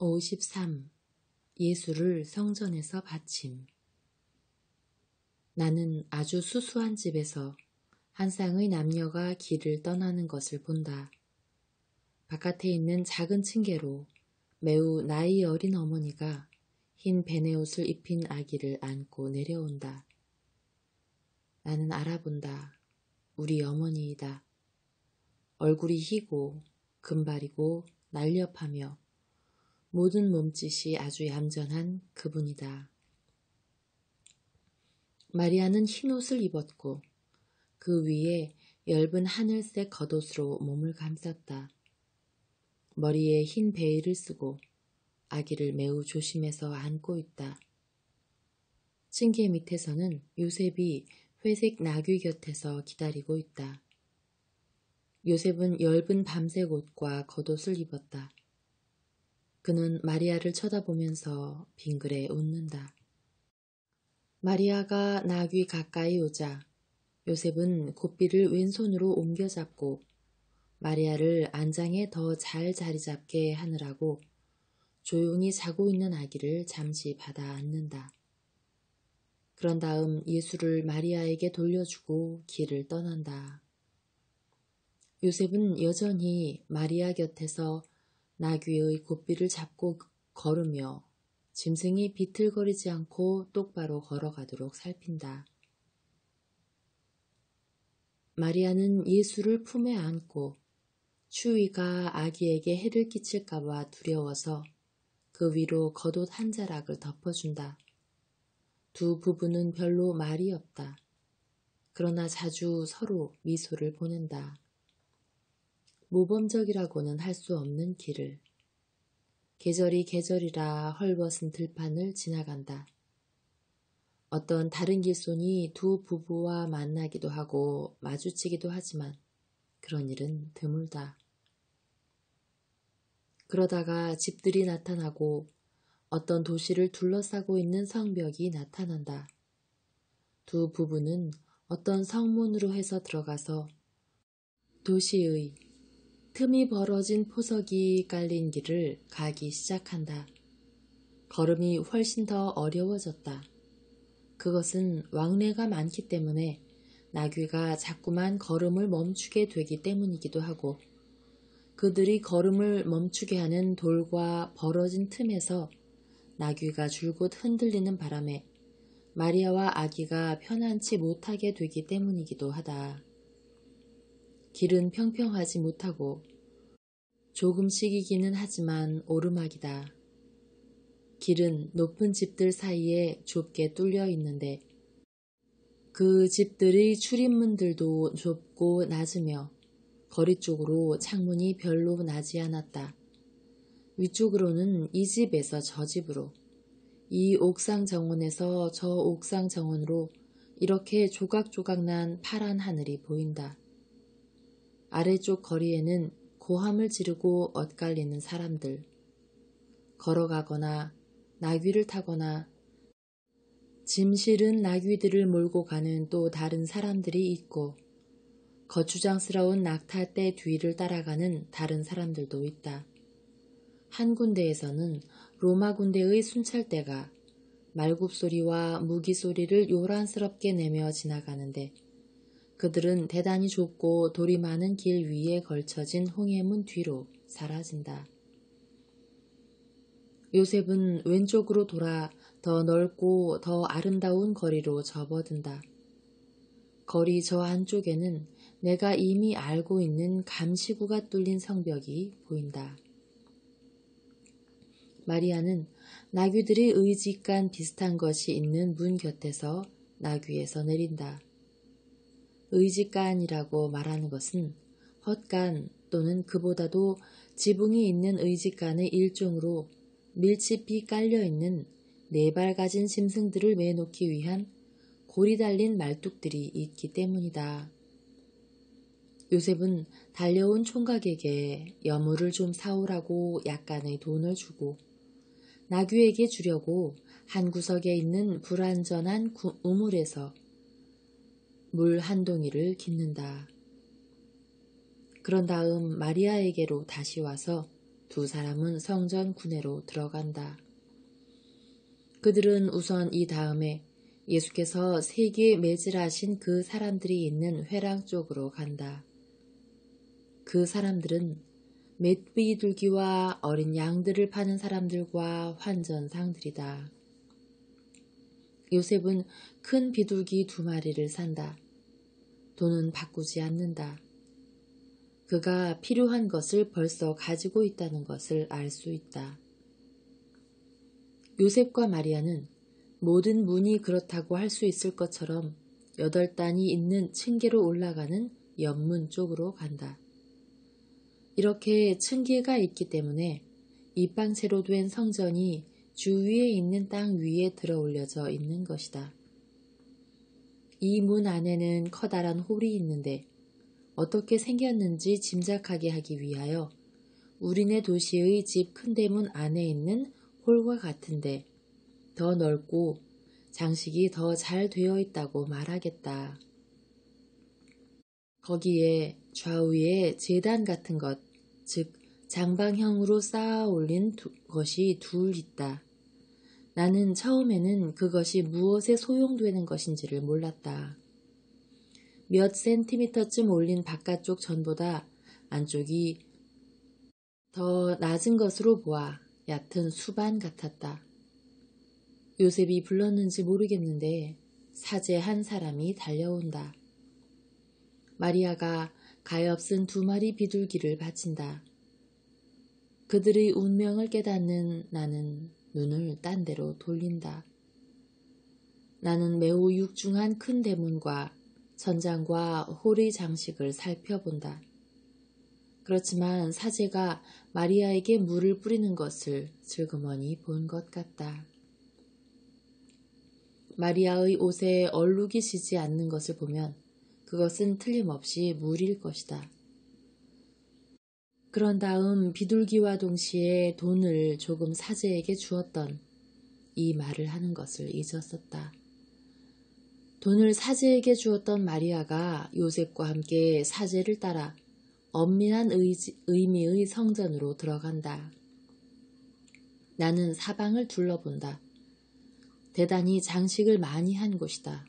53. 예수를 성전에서 바침. 나는 아주 수수한 집에서 한 쌍의 남녀가 길을 떠나는 것을 본다. 바깥에 있는 작은 층계로 매우 나이 어린 어머니가 흰 베네옷을 입힌 아기를 안고 내려온다. 나는 알아본다. 우리 어머니이다. 얼굴이 희고 금발이고 날렵하며 모든 몸짓이 아주 얌전한 그분이다. 마리아는 흰옷을 입었고 그 위에 엷은 하늘색 겉옷으로 몸을 감쌌다. 머리에 흰 베일을 쓰고 아기를 매우 조심해서 안고 있다. 층계 밑에서는 요셉이 회색 나귀 곁에서 기다리고 있다. 요셉은 엷은 밤색 옷과 겉옷을 입었다. 그는 마리아를 쳐다보면서 빙그레 웃는다. 마리아가 나귀 가까이 오자 요셉은 고삐를 왼손으로 옮겨잡고 마리아를 안장에 더 잘 자리 잡게 하느라고 조용히 자고 있는 아기를 잠시 받아 안는다. 그런 다음 예수를 마리아에게 돌려주고 길을 떠난다. 요셉은 여전히 마리아 곁에서 나귀의 고삐를 잡고 걸으며 짐승이 비틀거리지 않고 똑바로 걸어가도록 살핀다. 마리아는 예수를 품에 안고 추위가 아기에게 해를 끼칠까봐 두려워서 그 위로 겉옷 한 자락을 덮어준다. 두 부부는 별로 말이 없다. 그러나 자주 서로 미소를 보낸다. 모범적이라고는 할 수 없는 길을. 계절이 계절이라 헐벗은 들판을 지나간다. 어떤 다른 길손이 두 부부와 만나기도 하고 마주치기도 하지만 그런 일은 드물다. 그러다가 집들이 나타나고 어떤 도시를 둘러싸고 있는 성벽이 나타난다. 두 부부는 어떤 성문으로 해서 들어가서 도시의 틈이 벌어진 포석이 깔린 길을 가기 시작한다. 걸음이 훨씬 더 어려워졌다. 그것은 왕래가 많기 때문에 나귀가 자꾸만 걸음을 멈추게 되기 때문이기도 하고 그들이 걸음을 멈추게 하는 돌과 벌어진 틈에서 나귀가 줄곧 흔들리는 바람에 마리아와 아기가 편안치 못하게 되기 때문이기도 하다. 길은 평평하지 못하고 조금씩이기는 하지만 오르막이다. 길은 높은 집들 사이에 좁게 뚫려 있는데 그 집들의 출입문들도 좁고 낮으며 거리 쪽으로 창문이 별로 나지 않았다. 위쪽으로는 이 집에서 저 집으로, 이 옥상 정원에서 저 옥상 정원으로 이렇게 조각조각 난 파란 하늘이 보인다. 아래쪽 거리에는 고함을 지르고 엇갈리는 사람들, 걸어가거나 나귀를 타거나 짐 실은 나귀들을 몰고 가는 또 다른 사람들이 있고 거추장스러운 낙타떼 뒤를 따라가는 다른 사람들도 있다. 한 군데에서는 로마 군대의 순찰대가 말굽소리와 무기소리를 요란스럽게 내며 지나가는데 그들은 대단히 좁고 돌이 많은 길 위에 걸쳐진 홍해문 뒤로 사라진다. 요셉은 왼쪽으로 돌아 더 넓고 더 아름다운 거리로 접어든다. 거리 저 안쪽에는 내가 이미 알고 있는 감시구가 뚫린 성벽이 보인다. 마리아는 나귀들의 의직간 비슷한 것이 있는 문 곁에서 나귀에서 내린다. 의직간이라고 말하는 것은 헛간 또는 그보다도 지붕이 있는 의직간의 일종으로 밀집이 깔려있는 네 발 가진 짐승들을 매놓기 위한 골이 달린 말뚝들이 있기 때문이다. 요셉은 달려온 총각에게 여물을 좀 사오라고 약간의 돈을 주고 나귀에게 주려고 한 구석에 있는 불완전한 우물에서 물 한 동이를 깃는다. 그런 다음 마리아에게로 다시 와서 두 사람은 성전 구내로 들어간다. 그들은 우선 이 다음에 예수께서 세기에 매질하신 그 사람들이 있는 회랑 쪽으로 간다. 그 사람들은 맷비둘기와 어린 양들을 파는 사람들과 환전상들이다. 요셉은 큰 비둘기 2마리를 산다. 돈은 바꾸지 않는다. 그가 필요한 것을 벌써 가지고 있다는 것을 알 수 있다. 요셉과 마리아는 모든 문이 그렇다고 할 수 있을 것처럼 8단이 있는 층계로 올라가는 옆문 쪽으로 간다. 이렇게 층계가 있기 때문에 입방채로 된 성전이 주위에 있는 땅 위에 들어 올려져 있는 것이다. 이 문 안에는 커다란 홀이 있는데 어떻게 생겼는지 짐작하게 하기 위하여 우리네 도시의 집 큰 대문 안에 있는 홀과 같은데 더 넓고 장식이 더 잘 되어 있다고 말하겠다. 거기에 좌우에 제단 같은 것, 즉 장방형으로 쌓아 올린 것이 둘 있다. 나는 처음에는 그것이 무엇에 소용되는 것인지를 몰랐다. 몇 센티미터쯤 올린 바깥쪽 전보다 안쪽이 더 낮은 것으로 보아 얕은 수반 같았다. 요셉이 불렀는지 모르겠는데 사제 한 사람이 달려온다. 마리아가 가엾은 2마리 비둘기를 바친다. 그들의 운명을 깨닫는 나는 눈을 딴 데로 돌린다. 나는 매우 육중한 큰 대문과 천장과 홀의 장식을 살펴본다. 그렇지만 사제가 마리아에게 물을 뿌리는 것을 슬그머니 본 것 같다. 마리아의 옷에 얼룩이 지지 않는 것을 보면 그것은 틀림없이 물일 것이다. 그런 다음 비둘기와 동시에 돈을 조금 사제에게 주었던 이 말을 하는 것을 잊었었다. 돈을 사제에게 주었던 마리아가 요셉과 함께 사제를 따라 엄밀한 의미의 성전으로 들어간다. 나는 사방을 둘러본다. 대단히 장식을 많이 한 곳이다.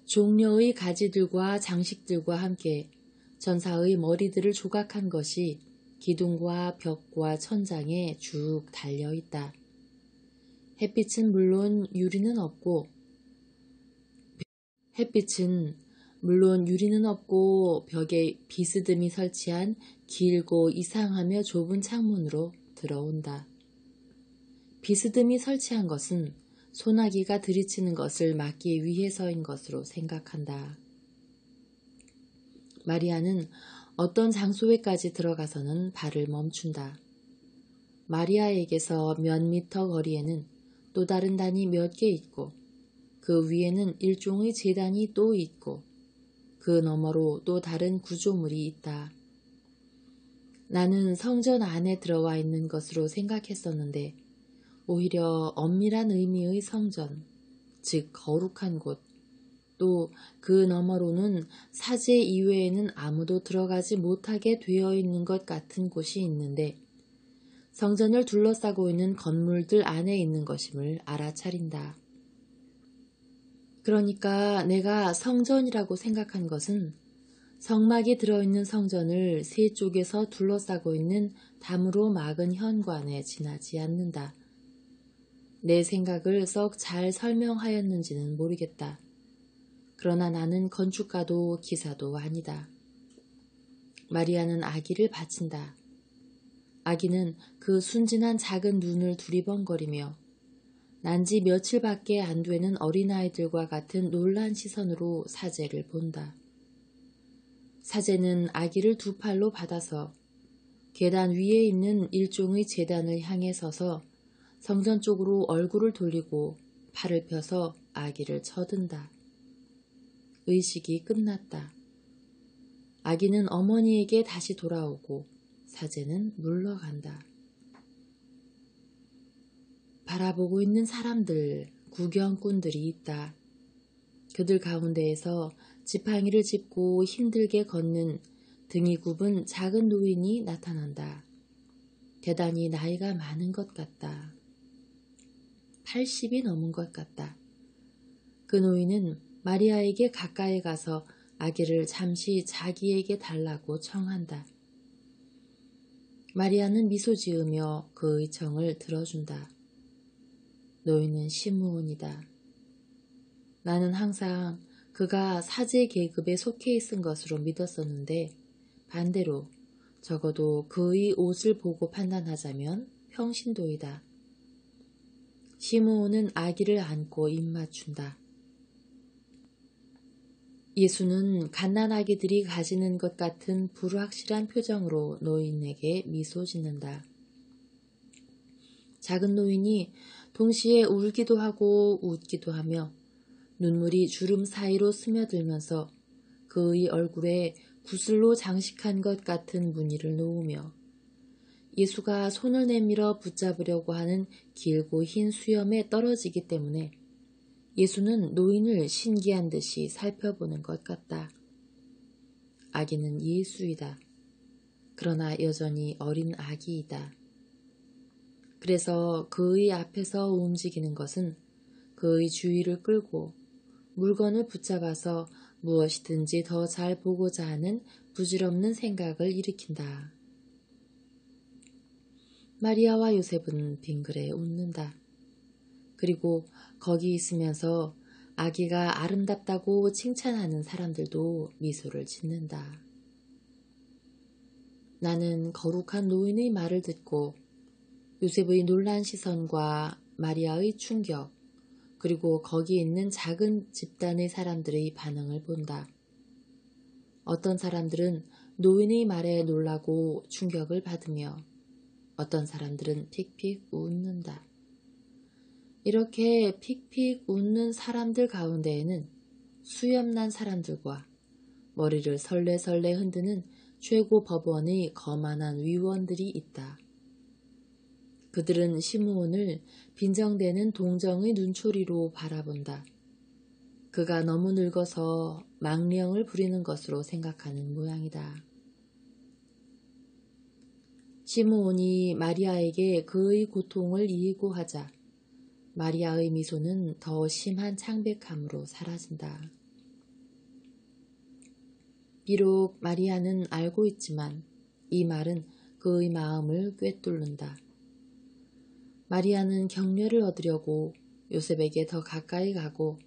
종려의 가지들과 장식들과 함께 전사의 머리들을 조각한 것이 기둥과 벽과 천장에 쭉 달려있다. 햇빛은 물론 유리는 없고 벽에 비스듬히 설치한 길고 이상하며 좁은 창문으로 들어온다. 비스듬히 설치한 것은 소나기가 들이치는 것을 막기 위해서인 것으로 생각한다. 마리아는 어떤 장소에까지 들어가서는 발을 멈춘다. 마리아에게서 몇 미터 거리에는 또 다른 단이 몇 개 있고 그 위에는 일종의 제단이 또 있고 그 너머로 또 다른 구조물이 있다. 나는 성전 안에 들어와 있는 것으로 생각했었는데 오히려 엄밀한 의미의 성전, 즉 거룩한 곳, 또 그 너머로는 사제 이외에는 아무도 들어가지 못하게 되어 있는 것 같은 곳이 있는데 성전을 둘러싸고 있는 건물들 안에 있는 것임을 알아차린다. 그러니까 내가 성전이라고 생각한 것은 성막이 들어있는 성전을 세 쪽에서 둘러싸고 있는 담으로 막은 현관에 지나지 않는다. 내 생각을 썩 잘 설명하였는지는 모르겠다. 그러나 나는 건축가도 기사도 아니다. 마리아는 아기를 바친다. 아기는 그 순진한 작은 눈을 두리번거리며 난지 며칠밖에 안 되는 어린아이들과 같은 놀란 시선으로 사제를 본다. 사제는 아기를 2팔로 받아서 계단 위에 있는 일종의 제단을 향해 서서 성전 쪽으로 얼굴을 돌리고 팔을 펴서 아기를 쳐든다. 의식이 끝났다. 아기는 어머니에게 다시 돌아오고 사제는 물러간다. 바라보고 있는 사람들, 구경꾼들이 있다. 그들 가운데에서 지팡이를 짚고 힘들게 걷는 등이 굽은 작은 노인이 나타난다. 대단히 나이가 많은 것 같다. 80이 넘은 것 같다. 그 노인은 마리아에게 가까이 가서 아기를 잠시 자기에게 달라고 청한다. 마리아는 미소 지으며 그의 청을 들어준다. 노인은 시므온이다. 나는 항상 그가 사제 계급에 속해 있은 것으로 믿었었는데 반대로 적어도 그의 옷을 보고 판단하자면 평신도이다. 시므온은 아기를 안고 입맞춘다. 예수는 갓난아기들이 가지는 것 같은 불확실한 표정으로 노인에게 미소 짓는다. 작은 노인이 동시에 울기도 하고 웃기도 하며 눈물이 주름 사이로 스며들면서 그의 얼굴에 구슬로 장식한 것 같은 무늬를 놓으며 예수가 손을 내밀어 붙잡으려고 하는 길고 흰 수염에 떨어지기 때문에 예수는 노인을 신기한 듯이 살펴보는 것 같다. 아기는 예수이다. 그러나 여전히 어린 아기이다. 그래서 그의 앞에서 움직이는 것은 그의 주의를 끌고 물건을 붙잡아서 무엇이든지 더 잘 보고자 하는 부질없는 생각을 일으킨다. 마리아와 요셉은 빙그레 웃는다. 그리고 거기 있으면서 아기가 아름답다고 칭찬하는 사람들도 미소를 짓는다. 나는 거룩한 노인의 말을 듣고 요셉의 놀란 시선과 마리아의 충격, 그리고 거기 있는 작은 집단의 사람들의 반응을 본다. 어떤 사람들은 노인의 말에 놀라고 충격을 받으며 어떤 사람들은 픽픽 웃는다. 이렇게 픽픽 웃는 사람들 가운데에는 수염난 사람들과 머리를 설레설레 흔드는 최고 법원의 거만한 위원들이 있다. 그들은 시므온을 빈정대는 동정의 눈초리로 바라본다. 그가 너무 늙어서 망령을 부리는 것으로 생각하는 모양이다. 시므온이 마리아에게 그의 고통을 이해고하자 마리아의 미소는 더 심한 창백함으로 사라진다. 비록 마리아는 알고 있지만 이 말은 그의 마음을 꿰뚫는다. 마리아는 격려를 얻으려고 요셉에게 더 가까이 가고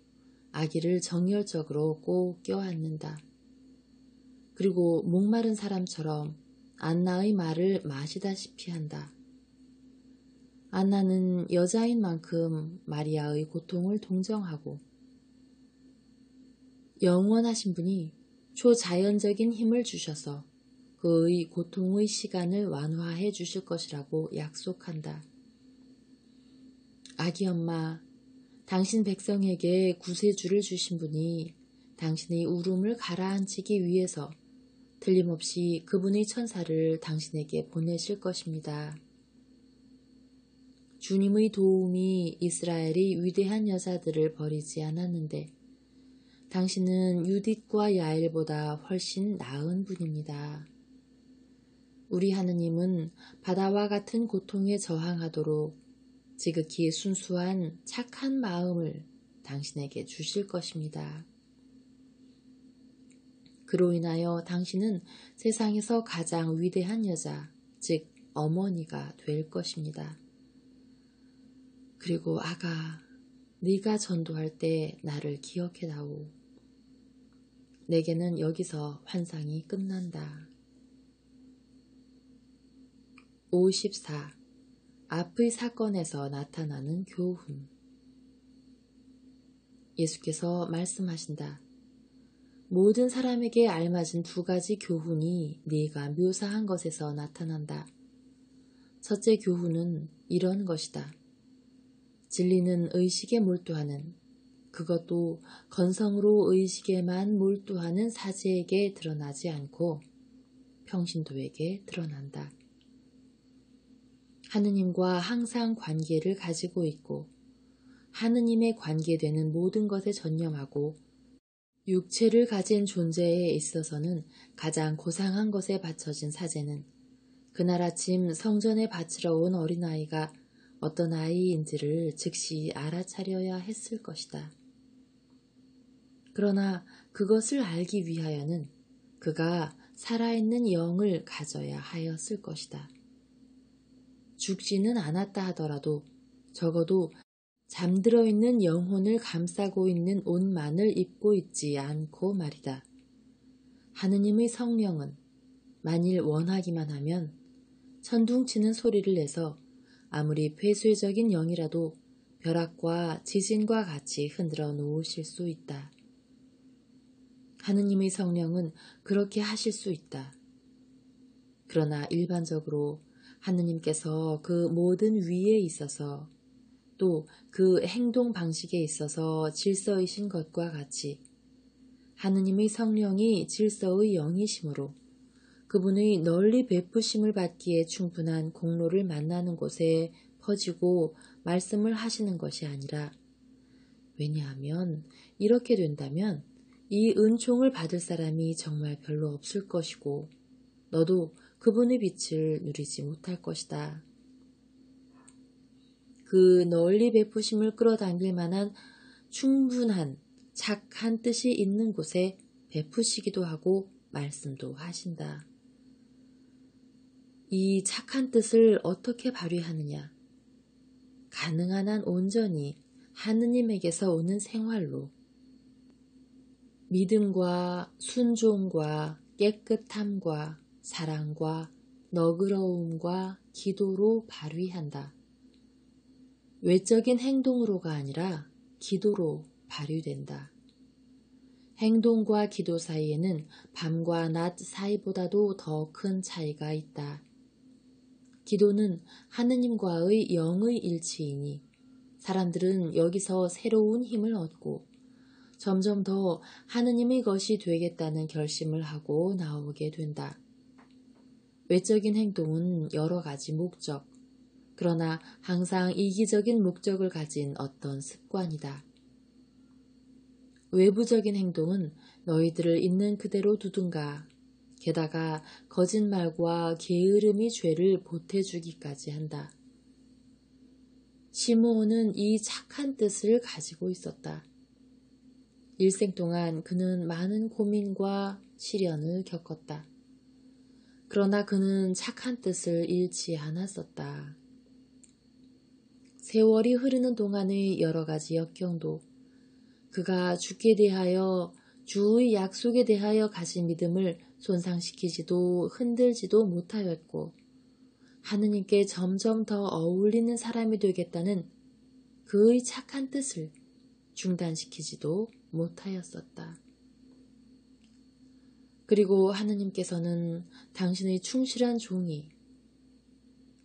아기를 정열적으로 꼭 껴안는다. 그리고 목마른 사람처럼 안나의 말을 마시다시피 한다. 안나는 여자인 만큼 마리아의 고통을 동정하고 영원하신 분이 초자연적인 힘을 주셔서 그의 고통의 시간을 완화해 주실 것이라고 약속한다. 아기 엄마, 당신 백성에게 구세주를 주신 분이 당신의 울음을 가라앉히기 위해서 틀림없이 그분의 천사를 당신에게 보내실 것입니다. 주님의 도움이 이스라엘의 위대한 여자들을 버리지 않았는데 당신은 유딧과 야엘보다 훨씬 나은 분입니다. 우리 하느님은 바다와 같은 고통에 저항하도록 지극히 순수한 착한 마음을 당신에게 주실 것입니다. 그로 인하여 당신은 세상에서 가장 위대한 여자, 즉 어머니가 될 것입니다. 그리고 아가, 네가 전도할 때 나를 기억해다오. 내게는 여기서 환상이 끝난다. 54. 앞의 사건에서 나타나는 교훈. 예수께서 말씀하신다. 모든 사람에게 알맞은 두 가지 교훈이 네가 묘사한 것에서 나타난다. 첫째 교훈은 이런 것이다. 진리는 의식에 몰두하는, 그것도 건성으로 의식에만 몰두하는 사제에게 드러나지 않고 평신도에게 드러난다. 하느님과 항상 관계를 가지고 있고 하느님에 관계되는 모든 것에 전념하고 육체를 가진 존재에 있어서는 가장 고상한 것에 바쳐진 사제는 그날 아침 성전에 바치러 온 어린아이가 어떤 아이인지를 즉시 알아차려야 했을 것이다. 그러나 그것을 알기 위하여는 그가 살아있는 영을 가져야 하였을 것이다. 죽지는 않았다 하더라도 적어도 잠들어 있는 영혼을 감싸고 있는 옷만을 입고 있지 않고 말이다. 하느님의 성령은 만일 원하기만 하면 천둥치는 소리를 내서 아무리 폐쇄적인 영이라도 벼락과 지진과 같이 흔들어 놓으실 수 있다. 하느님의 성령은 그렇게 하실 수 있다. 그러나 일반적으로 하느님께서 그 모든 위에 있어서 또 그 행동 방식에 있어서 질서이신 것과 같이 하느님의 성령이 질서의 영이시므로 그분의 널리 베푸심을 받기에 충분한 공로를 만나는 곳에 퍼지고 말씀을 하시는 것이 아니라, 왜냐하면 이렇게 된다면 이 은총을 받을 사람이 정말 별로 없을 것이고 너도 그분의 빛을 누리지 못할 것이다. 그 널리 베푸심을 끌어당길 만한 충분한 착한 뜻이 있는 곳에 베푸시기도 하고 말씀도 하신다. 이 착한 뜻을 어떻게 발휘하느냐? 가능한 한 온전히 하느님에게서 오는 생활로 믿음과 순종과 깨끗함과 사랑과 너그러움과 기도로 발휘한다. 외적인 행동으로가 아니라 기도로 발휘된다. 행동과 기도 사이에는 밤과 낮 사이보다도 더 큰 차이가 있다. 기도는 하느님과의 영의 일치이니 사람들은 여기서 새로운 힘을 얻고 점점 더 하느님의 것이 되겠다는 결심을 하고 나오게 된다. 외적인 행동은 여러 가지 목적, 그러나 항상 이기적인 목적을 가진 어떤 습관이다. 외부적인 행동은 너희들을 있는 그대로 두든가, 게다가 거짓말과 게으름이 죄를 보태주기까지 한다. 시므온은 이 착한 뜻을 가지고 있었다. 일생 동안 그는 많은 고민과 시련을 겪었다. 그러나 그는 착한 뜻을 잃지 않았었다. 세월이 흐르는 동안의 여러 가지 역경도 그가 주께 대하여 주의 약속에 대하여 가진 믿음을 손상시키지도 흔들지도 못하였고 하느님께 점점 더 어울리는 사람이 되겠다는 그의 착한 뜻을 중단시키지도 못하였었다. 그리고 하느님께서는 당신의 충실한 종이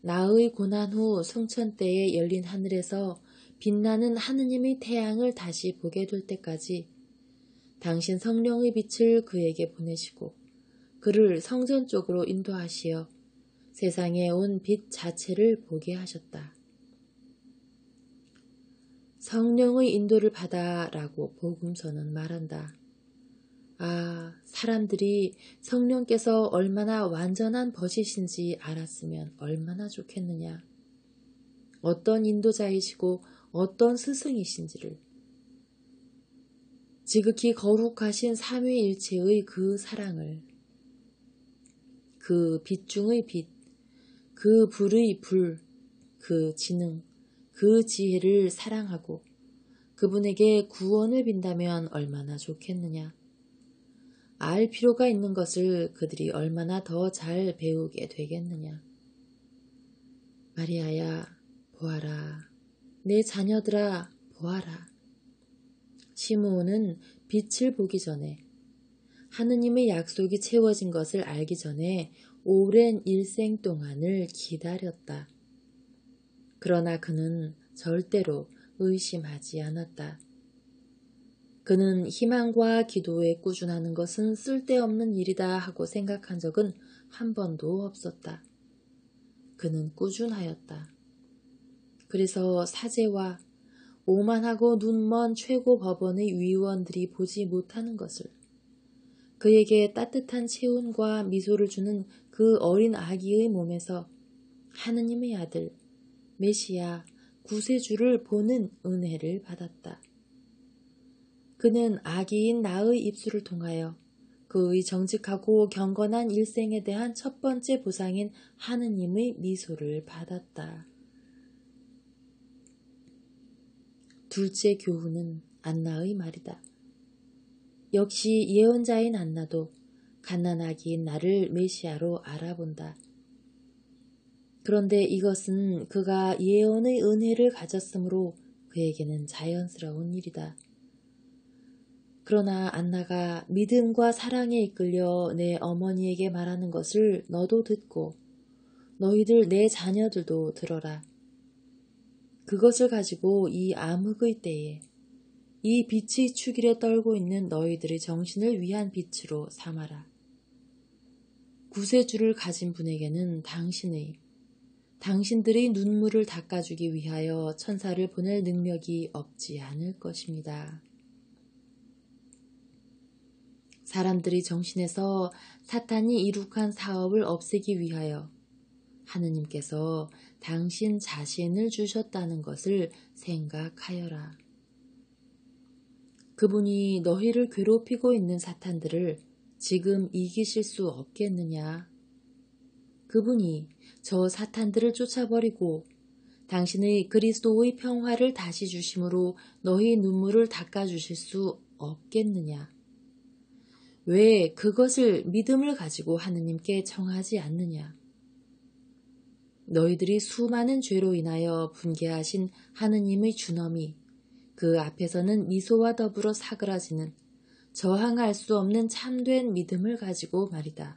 나의 고난 후 성천 때에 열린 하늘에서 빛나는 하느님의 태양을 다시 보게 될 때까지 당신 성령의 빛을 그에게 보내시고 그를 성전 쪽으로 인도하시어 세상에 온 빛 자체를 보게 하셨다. 성령의 인도를 받아라고 복음서는 말한다. 아, 사람들이 성령께서 얼마나 완전한 벗이신지 알았으면 얼마나 좋겠느냐. 어떤 인도자이시고 어떤 스승이신지를, 지극히 거룩하신 삼위일체의 그 사랑을, 그 빛 중의 빛, 그 불의 불, 그 지능, 그 지혜를 사랑하고 그분에게 구원을 빈다면 얼마나 좋겠느냐. 알 필요가 있는 것을 그들이 얼마나 더 잘 배우게 되겠느냐. 마리아야, 보아라. 내 자녀들아, 보아라. 시므온은 빛을 보기 전에, 하느님의 약속이 채워진 것을 알기 전에 오랜 일생 동안을 기다렸다. 그러나 그는 절대로 의심하지 않았다. 그는 희망과 기도에 꾸준하는 것은 쓸데없는 일이다 하고 생각한 적은 한 번도 없었다. 그는 꾸준하였다. 그래서 사제와 오만하고 눈먼 최고 법원의 위원들이 보지 못하는 것을, 그에게 따뜻한 체온과 미소를 주는 그 어린 아기의 몸에서 하느님의 아들 메시아 구세주를 보는 은혜를 받았다. 그는 아기인 나의 입술을 통하여 그의 정직하고 경건한 일생에 대한 첫 번째 보상인 하느님의 미소를 받았다. 둘째 교훈은 안나의 말이다. 역시 예언자인 안나도 갓난아기인 나를 메시아로 알아본다. 그런데 이것은 그가 예언의 은혜를 가졌으므로 그에게는 자연스러운 일이다. 그러나 안나가 믿음과 사랑에 이끌려 내 어머니에게 말하는 것을 너도 듣고 너희들 내 자녀들도 들어라. 그것을 가지고 이 암흑의 때에 이 빛의 축일에 떨고 있는 너희들의 정신을 위한 빛으로 삼아라. 구세주를 가진 분에게는 당신들의 눈물을 닦아주기 위하여 천사를 보낼 능력이 없지 않을 것입니다. 사람들이 정신에서 사탄이 이룩한 사업을 없애기 위하여 하느님께서 당신 자신을 주셨다는 것을 생각하여라. 그분이 너희를 괴롭히고 있는 사탄들을 지금 이기실 수 없겠느냐? 그분이 저 사탄들을 쫓아버리고 당신의 그리스도의 평화를 다시 주심으로 너희 눈물을 닦아주실 수 없겠느냐? 왜 그것을 믿음을 가지고 하느님께 청하지 않느냐? 너희들이 수많은 죄로 인하여 분개하신 하느님의 준엄이 그 앞에서는 미소와 더불어 사그라지는 저항할 수 없는 참된 믿음을 가지고 말이다.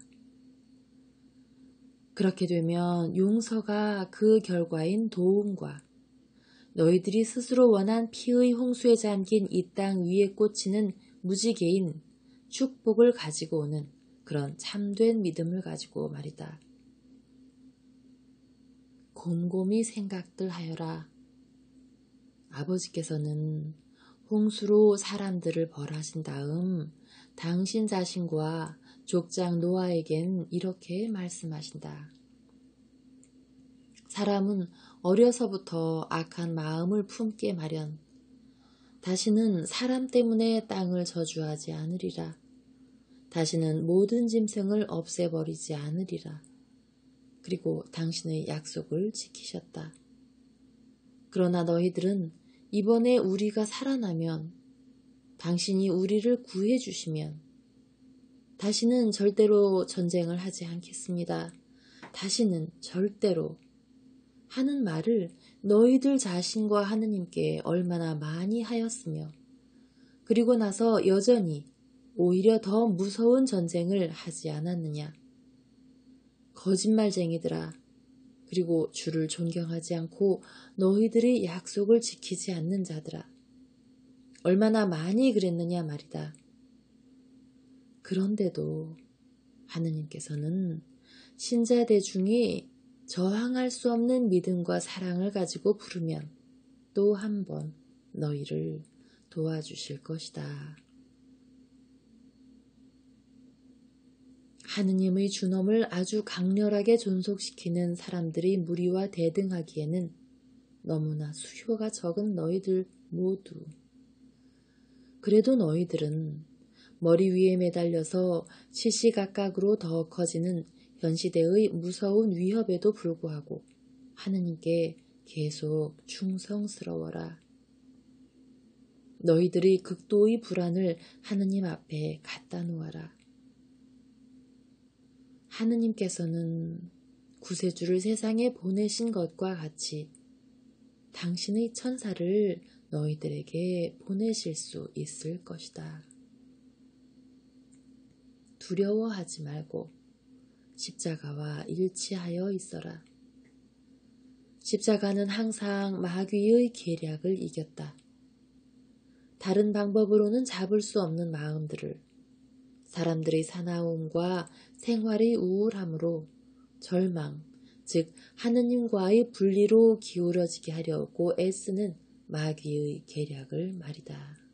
그렇게 되면 용서가 그 결과인 도움과 너희들이 스스로 원한 피의 홍수에 잠긴 이 땅 위에 꽂히는 무지개인 축복을 가지고 오는 그런 참된 믿음을 가지고 말이다. 곰곰이 생각들 하여라. 아버지께서는 홍수로 사람들을 벌하신 다음 당신 자신과 족장 노아에겐 이렇게 말씀하신다. 사람은 어려서부터 악한 마음을 품게 마련. 다시는 사람 때문에 땅을 저주하지 않으리라. 다시는 모든 짐승을 없애버리지 않으리라. 그리고 당신의 약속을 지키셨다. 그러나 너희들은 이번에 우리가 살아나면 당신이 우리를 구해주시면 다시는 절대로 전쟁을 하지 않겠습니다. 다시는 절대로 하는 말을 너희들 자신과 하느님께 얼마나 많이 하였으며 그리고 나서 여전히 오히려 더 무서운 전쟁을 하지 않았느냐. 거짓말쟁이들아. 그리고 주를 존경하지 않고 너희들의 약속을 지키지 않는 자들아. 얼마나 많이 그랬느냐 말이다. 그런데도 하느님께서는 신자 대중이 저항할 수 없는 믿음과 사랑을 가지고 부르면 또 한 번 너희를 도와주실 것이다. 하느님의 준엄을 아주 강렬하게 존속시키는 사람들이 무리와 대등하기에는 너무나 수효가 적은 너희들 모두. 그래도 너희들은 머리 위에 매달려서 시시각각으로 더 커지는 현시대의 무서운 위협에도 불구하고 하느님께 계속 충성스러워라. 너희들이 극도의 불안을 하느님 앞에 갖다 놓아라. 하느님께서는 구세주를 세상에 보내신 것과 같이 당신의 천사를 너희들에게 보내실 수 있을 것이다. 두려워하지 말고 십자가와 일치하여 있어라. 십자가는 항상 마귀의 계략을 이겼다. 다른 방법으로는 잡을 수 없는 마음들을 사람들의 사나움과 생활의 우울함으로 절망, 즉 하느님과의 분리로 기울어지게 하려고 애쓰는 마귀의 계략을 말이다.